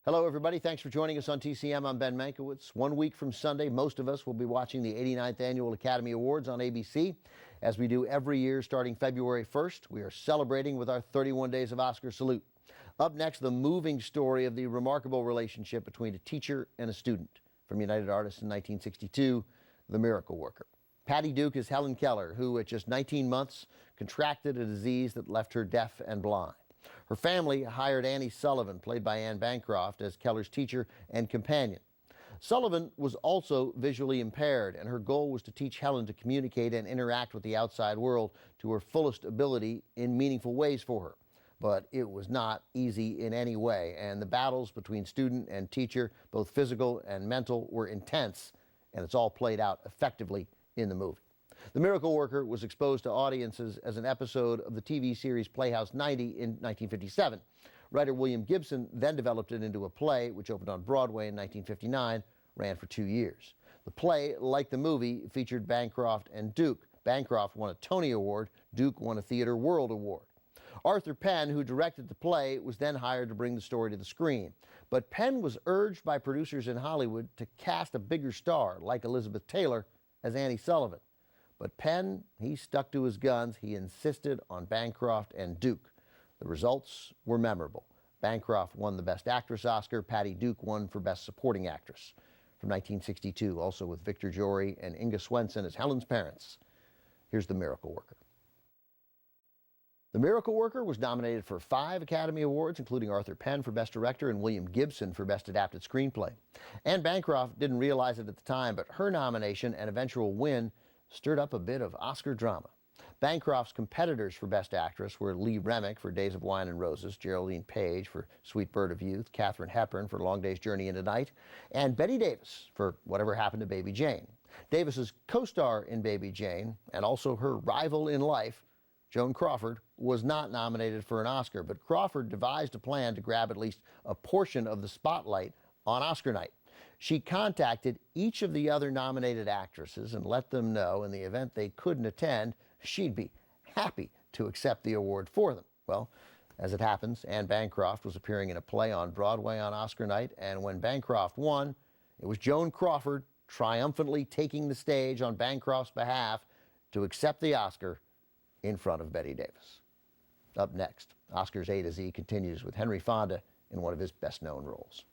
Hello, everybody. Thanks for joining us on TCM. I'm Ben Mankiewicz. 1 week from Sunday, most of us will be watching the 89th Annual Academy Awards on ABC. As we do every year starting February 1st, we are celebrating with our 31 Days of Oscar Salute. Up next, the moving story of the remarkable relationship between a teacher and a student. From United Artists in 1962, The Miracle Worker. Patty Duke is Helen Keller, who at just 19 months contracted a disease that left her deaf and blind. Her family hired Annie Sullivan, played by Anne Bancroft, as Keller's teacher and companion. Sullivan was also visually impaired, and her goal was to teach Helen to communicate and interact with the outside world to her fullest ability in meaningful ways for her. But it was not easy in any way, and the battles between student and teacher, both physical and mental, were intense, and it's all played out effectively in the movie. The Miracle Worker was exposed to audiences as an episode of the TV series Playhouse 90 in 1957. Writer William Gibson then developed it into a play, which opened on Broadway in 1959, ran for 2 years. The play, like the movie, featured Bancroft and Duke. Bancroft won a Tony Award, Duke won a Theatre World Award. Arthur Penn, who directed the play, was then hired to bring the story to the screen. But Penn was urged by producers in Hollywood to cast a bigger star, like Elizabeth Taylor, as Annie Sullivan. But Penn, he stuck to his guns. He insisted on Bancroft and Duke. The results were memorable. Bancroft won the Best Actress Oscar. Patty Duke won for Best Supporting Actress. From 1962, also with Victor Jory and Inga Swenson as Helen's parents. Here's The Miracle Worker. The Miracle Worker was nominated for 5 Academy Awards, including Arthur Penn for Best Director and William Gibson for Best Adapted Screenplay. Anne Bancroft didn't realize it at the time, but her nomination and eventual win stirred up a bit of Oscar drama. Bancroft's competitors for Best Actress were Lee Remick for Days of Wine and Roses, Geraldine Page for Sweet Bird of Youth, Katharine Hepburn for Long Day's Journey into Night, and Bette Davis for Whatever Happened to Baby Jane. Davis's co-star in Baby Jane, and also her rival in life, Joan Crawford, was not nominated for an Oscar, but Crawford devised a plan to grab at least a portion of the spotlight on Oscar night. She contacted each of the other nominated actresses and let them know in the event they couldn't attend, she'd be happy to accept the award for them. Well, as it happens, Anne Bancroft was appearing in a play on Broadway on Oscar night, and when Bancroft won, it was Joan Crawford triumphantly taking the stage on Bancroft's behalf to accept the Oscar in front of Bette Davis. Up next, Oscar's A to Z continues with Henry Fonda in one of his best-known roles.